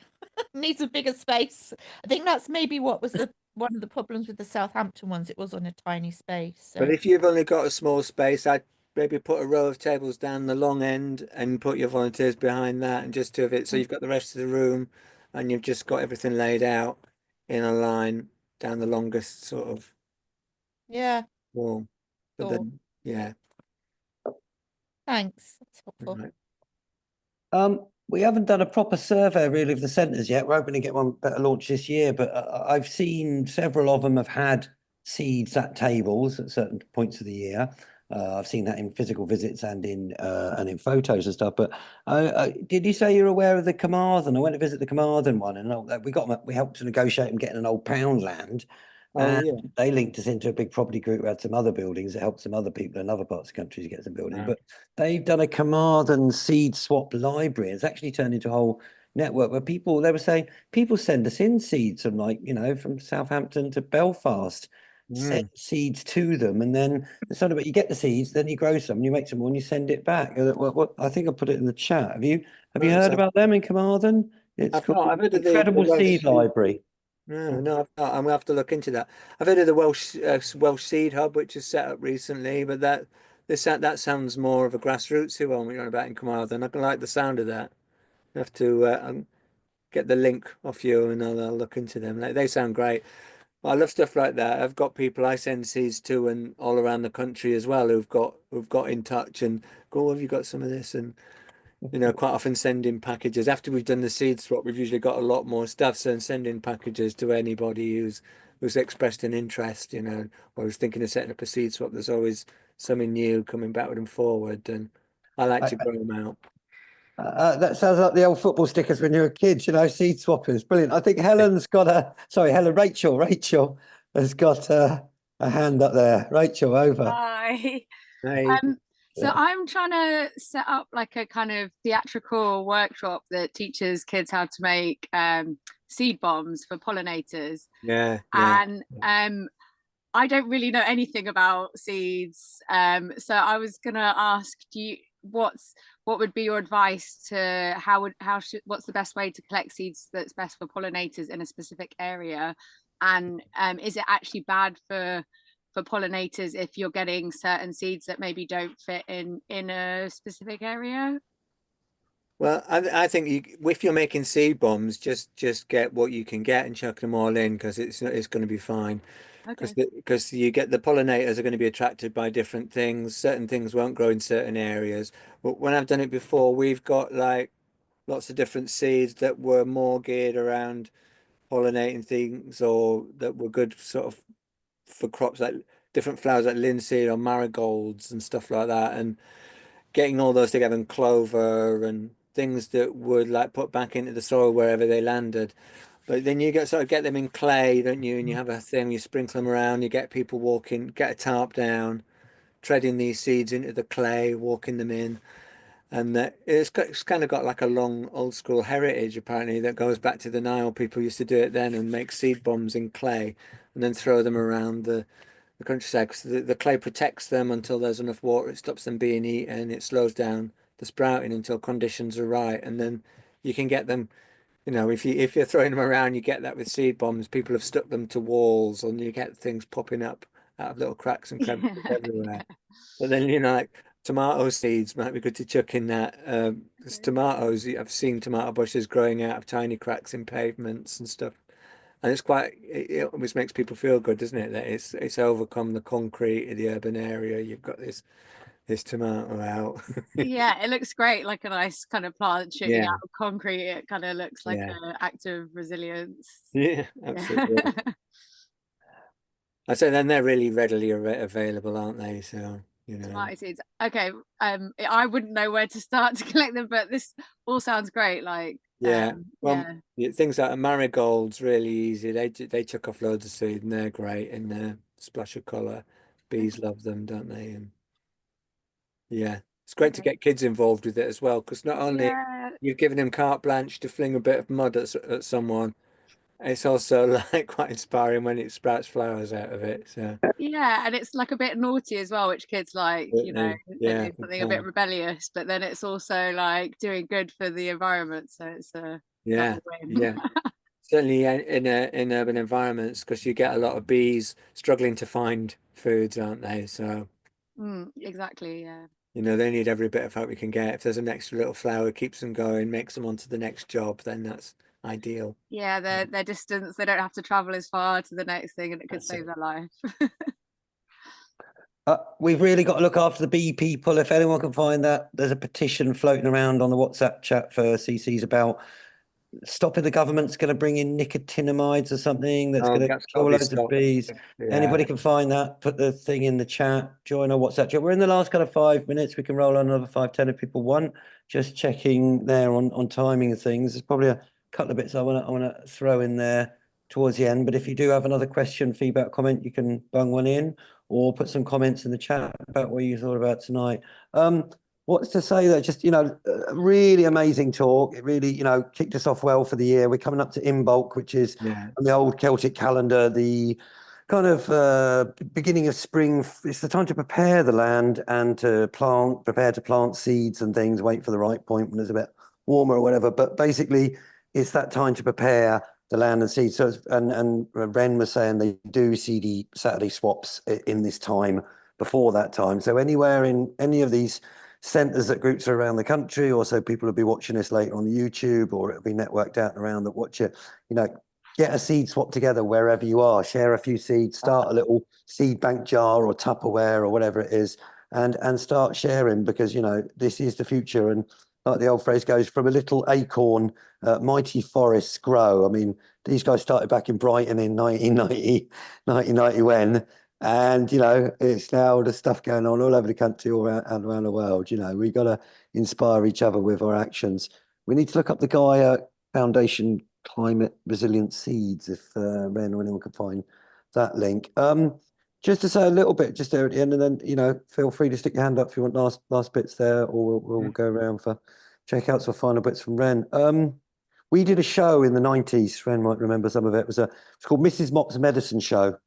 Speaker 4: Needs a bigger space. I think that's maybe what was one of the problems with the Southampton ones. It was on a tiny space.
Speaker 1: But
Speaker 4: So
Speaker 1: if you've only got a small space, I'd maybe put a row of tables down the long end and put your volunteers behind that and just have it so you've got the rest of the room and you've just got everything laid out in a line down the longest sort of
Speaker 4: yeah,
Speaker 1: wall. But
Speaker 4: sure.
Speaker 1: then, yeah.
Speaker 4: Thanks. That's helpful.
Speaker 1: Right.
Speaker 2: We haven't done a proper survey really of the centres yet. We're hoping to get one better launched this year, but I've seen several of them have had seeds at tables at certain points of the year. I've seen that in physical visits and in photos and stuff. But did you say you're aware of the Carmarthen? I went to visit the Carmarthen one, and we helped to negotiate them getting an old Poundland.
Speaker 1: Oh, yeah.
Speaker 2: They linked us into a big property group who had some other buildings that helped some other people in other parts of the country to get some buildings.
Speaker 1: Right.
Speaker 2: But they've done a Carmarthen seed swap library. It's actually turned into a whole network where they were saying, people send us in seeds from, like, you know, from Southampton to Belfast, send seeds to them. And then it's not about, you get the seeds, then you grow some, you make some more and you send it back. I think I put it in the chat. Have you heard about them in Carmarthen? It's called
Speaker 1: I've heard of the
Speaker 2: Incredible Seed Library.
Speaker 1: No, I've not. I'm gonna have to look into that. I've heard of the Welsh Seed Hub, which is set up recently, but that sounds more of a grassroots one we're on about in Carmarthen. I can like the sound of that. I have to get the link off you, and I'll look into them. They sound great. I love stuff like that. I've got people I send seeds to, and all around the country as well, who've got in touch and go, oh, have you got some of this? And you know, quite often sending packages after we've done the seed swap. We've usually got a lot more stuff, so sending packages to anybody who's expressed an interest, you know, or who's thinking of setting up a seed swap. There's always something new coming backward and forward, and I like to grow them out.
Speaker 2: That sounds like the old football stickers when you were kids, you know, seed swappers. Brilliant. I think Helen's got Rachel has got a hand up there. Rachel, over.
Speaker 6: Hi.
Speaker 1: Hey.
Speaker 6: So I'm trying to set up like a kind of theatrical workshop that teaches kids how to make seed bombs for pollinators.
Speaker 1: Yeah.
Speaker 6: And I don't really know anything about seeds. So I was gonna ask what would be your advice to what's the best way to collect seeds that's best for pollinators in a specific area? And is it actually bad for pollinators if you're getting certain seeds that maybe don't fit in a specific area?
Speaker 1: Well, I think if you're making seed bombs, just get what you can get and chuck them all in, because it's going to be fine. Because you get the pollinators are going to be attracted by different things. Certain things won't grow in certain areas. But when I've done it before, we've got like lots of different seeds that were more geared around pollinating things, or that were good sort of for crops like different flowers like linseed or marigolds and stuff like that, and getting all those together, and clover and things that would like put back into the soil wherever they landed. But then you sort of get them in clay, don't you? And you have a thing, you sprinkle them around, you get people walking, get a tarp down, treading these seeds into the clay, walking them in. And it's kind of got like a long old school heritage, apparently, that goes back to the Nile. People used to do it then and make seed bombs in clay and then throw them around the countryside, because the clay protects them until there's enough water. It stops them being eaten. It slows down the sprouting until conditions are right. And then you can get them, if you're throwing them around, you get that with seed bombs. People have stuck them to walls and you get things popping up out of little cracks and crevices everywhere. But then, like tomato seeds might be good to chuck in that. Because tomatoes, I've seen tomato bushes growing out of tiny cracks in pavements and stuff. And it always makes people feel good, doesn't it? That it's overcome the concrete of the urban area. You've got this tomato out.
Speaker 6: Yeah, it looks great, like a nice kind of plant shooting
Speaker 1: Yeah.
Speaker 6: out of concrete. It kind of looks like
Speaker 1: Yeah.
Speaker 6: an act of resilience.
Speaker 1: Yeah, absolutely. I say then they're really readily available, aren't they? So,
Speaker 6: Tomato seeds. Okay, I wouldn't know where to start to collect them, but this all sounds great. Like,
Speaker 1: yeah. Well,
Speaker 6: yeah.
Speaker 1: things like marigolds really easy. They chuck off loads of seed and they're great in their splash of colour. Bees love them, don't they? And yeah, it's great to
Speaker 6: Okay.
Speaker 1: get kids involved with it as well, because not only
Speaker 6: Yeah,
Speaker 1: you've given them carte blanche to fling a bit of mud at someone, it's also like quite inspiring when it sprouts flowers out of it. So
Speaker 6: yeah, and it's like a bit naughty as well, which kids like, they're
Speaker 1: yeah,
Speaker 6: doing something a bit rebellious, but then it's also like doing good for the environment. So it's a
Speaker 1: yeah,
Speaker 6: double win.
Speaker 1: yeah. Certainly in urban environments, because you get a lot of bees struggling to find foods, aren't they? So
Speaker 6: Exactly, yeah.
Speaker 1: they need every bit of help we can get. If there's an extra little flower, keeps them going, makes them onto the next job, then that's ideal.
Speaker 6: Yeah, their distance, they don't have to travel as far to the next thing, and it could
Speaker 1: That's
Speaker 6: save
Speaker 1: it.
Speaker 6: their life.
Speaker 2: We've really got to look after the bee people. If anyone can find that, there's a petition floating around on the WhatsApp chat for CCs about stopping the government's going to bring in nicotinamides or something that's going to
Speaker 1: That's
Speaker 2: kill
Speaker 1: gotta be
Speaker 2: loads of
Speaker 1: stopped.
Speaker 2: bees.
Speaker 1: Yeah.
Speaker 2: Anybody can find that, put the thing in the chat, join our WhatsApp chat. We're in the last kind of 5 minutes. We can roll on another 5-10 if people want. Just checking there on timing and things. There's probably a couple of bits I want to throw in there towards the end. But if you do have another question, feedback, comment, you can bung one in or put some comments in the chat about what you thought about tonight. What's to say that just, a really amazing talk. It really, kicked us off well for the year. We're coming up to Imbolc, which is on the old Celtic calendar, the kind of beginning of spring. It's the time to prepare the land and to prepare to plant seeds and things, wait for the right point when it's a bit warmer or whatever. But basically, it's that time to prepare the land and seeds. So, and Ren was saying they do Seedy Saturday swaps in this time before that time. So anywhere in any of these centres that groups are around the country, also people will be watching this later on the YouTube, or it'll be networked out and around that watch it, get a seed swap together wherever you are, share a few seeds, start a little seed bank jar or Tupperware or whatever it is, and start sharing, because this is the future. And like the old phrase goes, from a little acorn, mighty forests grow. I mean, these guys started back in Brighton in 1990 and it's now the stuff going on all over the country, all around the world. We got to inspire each other with our actions. We need to look up the Gaia Foundation Climate Resilient Seeds, if Ren or anyone can find that link. Just to say a little bit just there at the end, and then feel free to stick your hand up if you want last bits there, or we'll go around for checkouts or final bits from Ren. We did a show in the 90s. Ren might remember some of it. It's called Mrs. Mop's Medicine Show.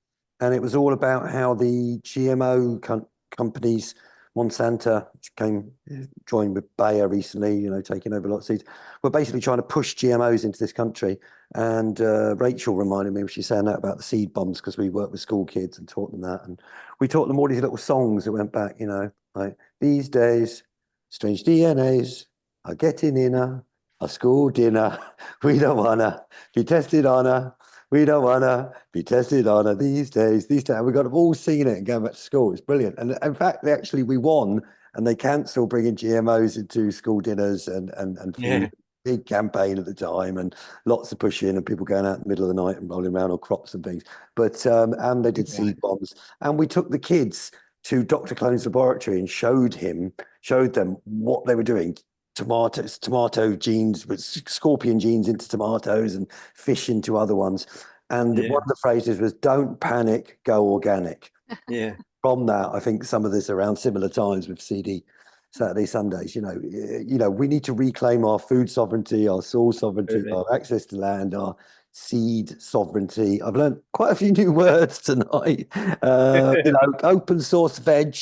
Speaker 2: And it was all about how the GMO companies, Monsanto, which joined with Bayer recently, taking over lots of seeds, were basically trying to push GMOs into this country. And Rachel reminded me, she was saying that about the seed bombs, because we worked with school kids and taught them that. And we taught them all these little songs that went back, like these days, strange DNAs are getting in a school dinner. We don't want to be tested on her. We don't want to be tested on her these days. We've got them all singing it and going back to school. It's brilliant. And in fact, we won, and they cancelled bringing GMOs into school dinners and food.
Speaker 1: Yeah.
Speaker 2: Big campaign at the time, and lots of pushing and people going out in the middle of the night and rolling around on crops and things. But and they did seed bombs. And we took the kids to Dr. Clone's laboratory and showed them what they were doing. tomato genes, with scorpion genes into tomatoes and fish into other ones. And
Speaker 1: Yeah.
Speaker 2: one of the phrases was, "Don't panic, go organic."
Speaker 1: Yeah.
Speaker 2: From that, I think some of this around similar times with Seedy Saturday Sundays, we need to reclaim our food sovereignty, our soil sovereignty,
Speaker 1: Really.
Speaker 2: our access to land, our seed sovereignty. I've learned quite a few new words tonight. Open source veg,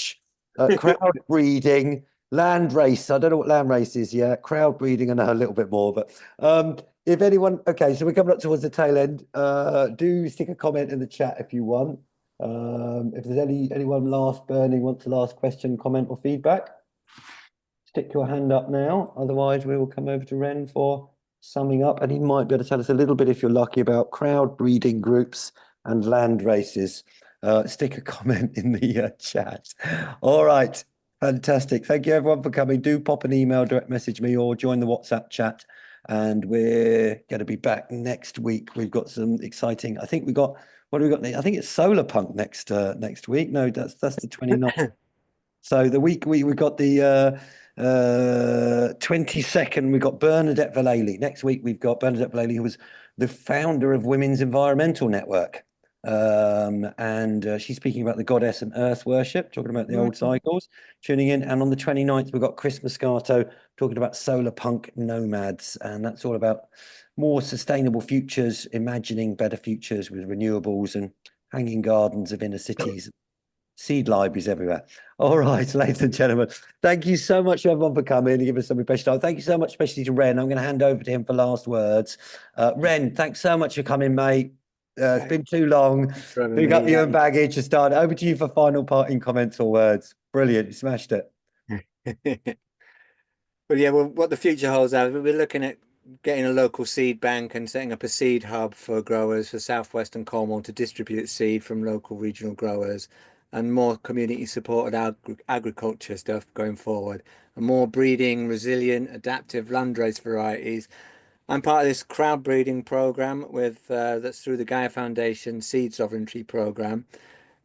Speaker 2: crowd breeding, land race. I don't know what land race is yet. Crowd breeding, I know a little bit more, but if anyone, okay, so we're coming up towards the tail end. Do stick a comment in the chat if you want. If there's anyone last question, comment, or feedback, stick your hand up now. Otherwise, we will come over to Ren for summing up, and he might be able to tell us a little bit, if you're lucky, about crowd breeding groups and land races. Stick a comment in the chat. All right, fantastic. Thank you everyone for coming. Do pop an email, direct message me, or join the WhatsApp chat. And we're going to be back next week. We've got some exciting. I think we got. What do we got? I think it's Solar Punk next week. No, that's the 29th. So the week we got the 22nd. We got Bernadette Vallely. Next week we've got Bernadette Vallely, who was the founder of Women's Environmental Network, and she's speaking about the goddess and earth worship, talking about the old cycles. Tuning in, and on the 29th we've got Chris Moscato talking about solar punk nomads, and that's all about more sustainable futures, imagining better futures with renewables and hanging gardens of inner cities, seed libraries everywhere. All right, ladies and gentlemen, thank you so much everyone for coming and giving us some precious time. Thank you so much, especially to Ren. I'm going to hand over to him for last words. Ren, thanks so much for coming, mate. It's been too long. Pick up your baggage to start. Over to you for final parting comments or words. Brilliant, you smashed it.
Speaker 1: Well, yeah, what the future holds out, we're looking at getting a local seed bank and setting up a seed hub for growers for southwestern Cornwall to distribute seed from local regional growers, and more community supported agriculture stuff going forward, and more breeding resilient adaptive landrace varieties. I'm part of this crowd breeding program that's through the Gaia Foundation Seed Sovereignty program.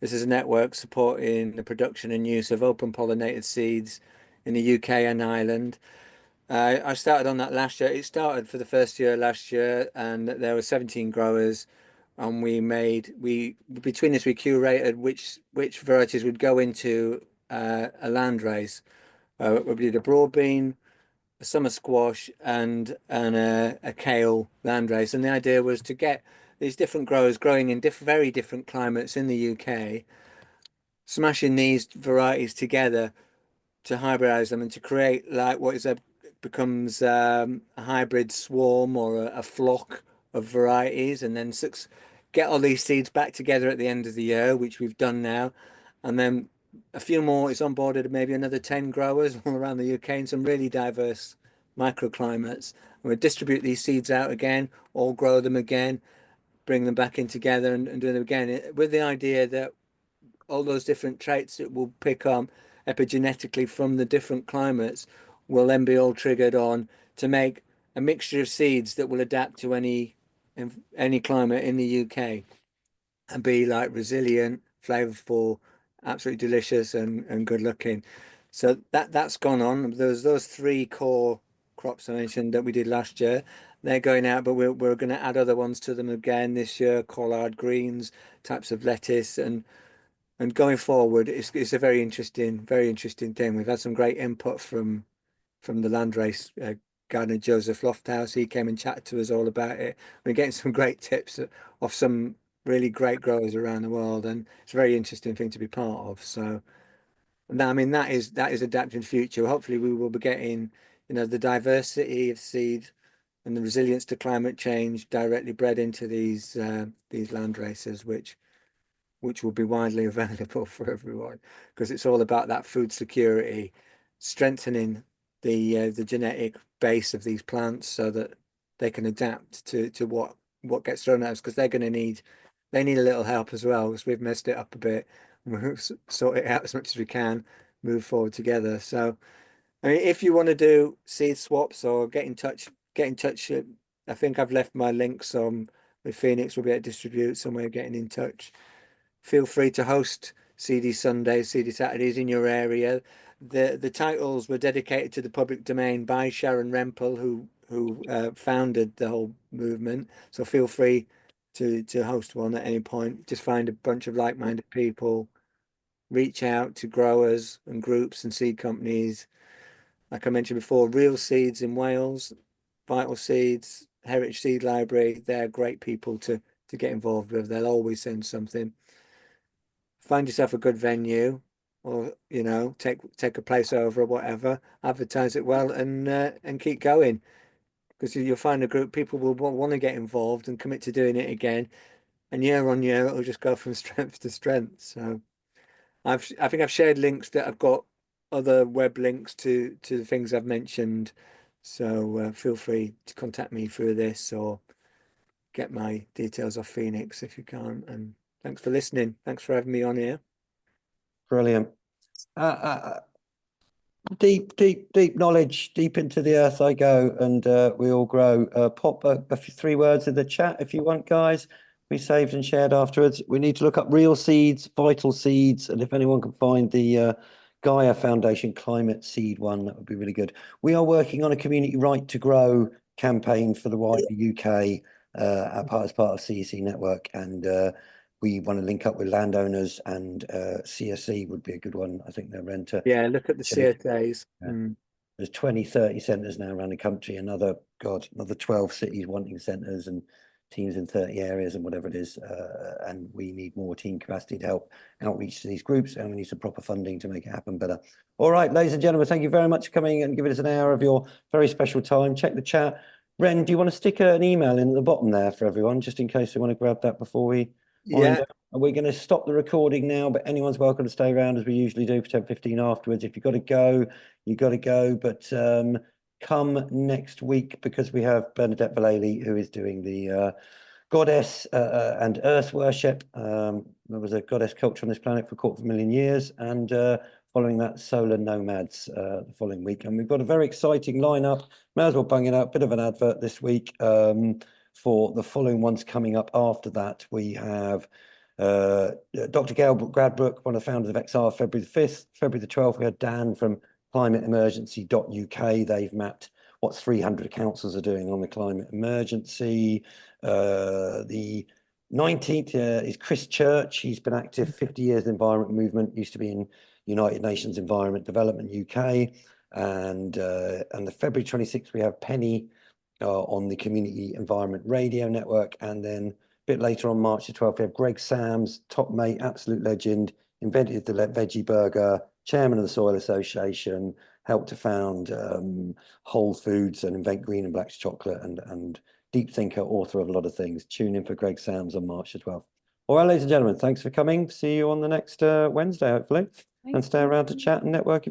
Speaker 1: This is a network supporting the production and use of open pollinated seeds in the UK and Ireland. I started on that last year. It started for the first year last year, and there were 17 growers, and between us we curated which varieties would go into a land race. We did a broad bean, a summer squash, and a kale land race, and the idea was to get these different growers growing in very different climates in the UK, smashing these varieties together to hybridize them and to create like becomes a hybrid swarm or a flock of varieties, and then get all these seeds back together at the end of the year, which we've done now, and then a few more. It's onboarded maybe another 10 growers all around the UK in some really diverse microclimates, and we distribute these seeds out again, or grow them again, bring them back in together and do them again, with the idea that all those different traits that we'll pick up epigenetically from the different climates will then be all triggered on to make a mixture of seeds that will adapt to any climate in the UK and be like resilient, flavorful, absolutely delicious and good looking. So that's gone on. There's those 3 core crops I mentioned that we did last year. They're going out, but we're going to add other ones to them again this year, collard greens, types of lettuce, and going forward, it's a very interesting thing. We've had some great input from the landrace gardener Joseph Lofthouse. He came and chatted to us all about it. We're getting some great tips off some really great growers around the world, and it's a very interesting thing to be part of. So, I mean, that is adapting future. Hopefully, we will be getting the diversity of seed and the resilience to climate change directly bred into these land races, which will be widely available for everyone, because it's all about that food security, strengthening the genetic base of these plants so that they can adapt to what gets thrown at us, because they need a little help as well, because we've messed it up a bit. We'll sort it out as much as we can, move forward together. So, I mean, if you want to do seed swaps or get in touch. I think I've left my links on with Phoenix. We'll be able to distribute somewhere. Getting in touch. Feel free to host Seedy Sundays, Seedy Saturdays in your area. the titles were dedicated to the public domain by Sharon Rempel, who founded the whole movement. So feel free to host one at any point. Just find a bunch of like-minded people, reach out to growers and groups and seed companies. Like I mentioned before, Real Seeds in Wales, Vital Seeds, Heritage Seed Library, they're great people to get involved with. They'll always send something. Find yourself a good venue, or take a place over or whatever, advertise it well, and keep going, because you'll find a group people will want to get involved and commit to doing it again, and year on year it'll just go from strength to strength. So I think I've shared links that I've got other web links to the things I've mentioned, so feel free to contact me through this or get my details off Phoenix if you can't. And thanks for listening. Thanks for having me on here.
Speaker 2: Brilliant. Deep knowledge, deep into the earth I go, and we all grow. Pop a few 3 words in the chat if you want, guys. Be saved and shared afterwards. We need to look up Real Seeds, Vital Seeds, and if anyone can find the Gaia Foundation Climate Seed one, that would be really good. We are working on a community right to grow campaign for the wider UK as part of CEC network, and we want to link up with landowners, and CSE would be a good one. I think they're renter.
Speaker 1: Yeah, look at the CSAs.
Speaker 2: There's 20-30 centres now around the country, another 12 cities wanting centres and teams in 30 areas and whatever it is, and we need more team capacity to help outreach to these groups, and we need some proper funding to make it happen better. All right, ladies and gentlemen, thank you very much for coming and giving us an hour of your very special time. Check the chat. Ren, do you want to stick an email in at the bottom there for everyone, just in case they want to grab that before we wind up? We're going to stop the recording now, but anyone's welcome to stay around as we usually do for 10-15 afterwards. If you've got to go, you've got to go, but come next week, because we have Bernadette Vallely, who is doing the goddess and earth worship. There was a goddess culture on this planet for 250,000 years, and following that, solar nomads the following week. And we've got a very exciting lineup. May as well bang it out, bit of an advert this week for the following ones coming up after that. We have Dr. Gail Gradbrook, one of the founders of XR, February the 5th. February the 12th, we had Dan from climateemergency.uk. They've mapped what 300 councils are doing on the climate emergency. The 19th is Chris Church. He's been active 50 years in the environment movement, used to be in United Nations Environment Development UK. And the February 26th, we have Penny on the Community Environment Radio Network. And then a bit later on, March the 12th, we have Greg Sams, top mate, absolute legend, invented the veggie burger, chairman of the Soil Association, helped to found Whole Foods and invent green and black chocolate, and deep thinker, author of a lot of things. Tune in for Greg Sams on March the 12th. All right, ladies and gentlemen, thanks for coming. See you on the next Wednesday, hopefully. And stay around to chat and network if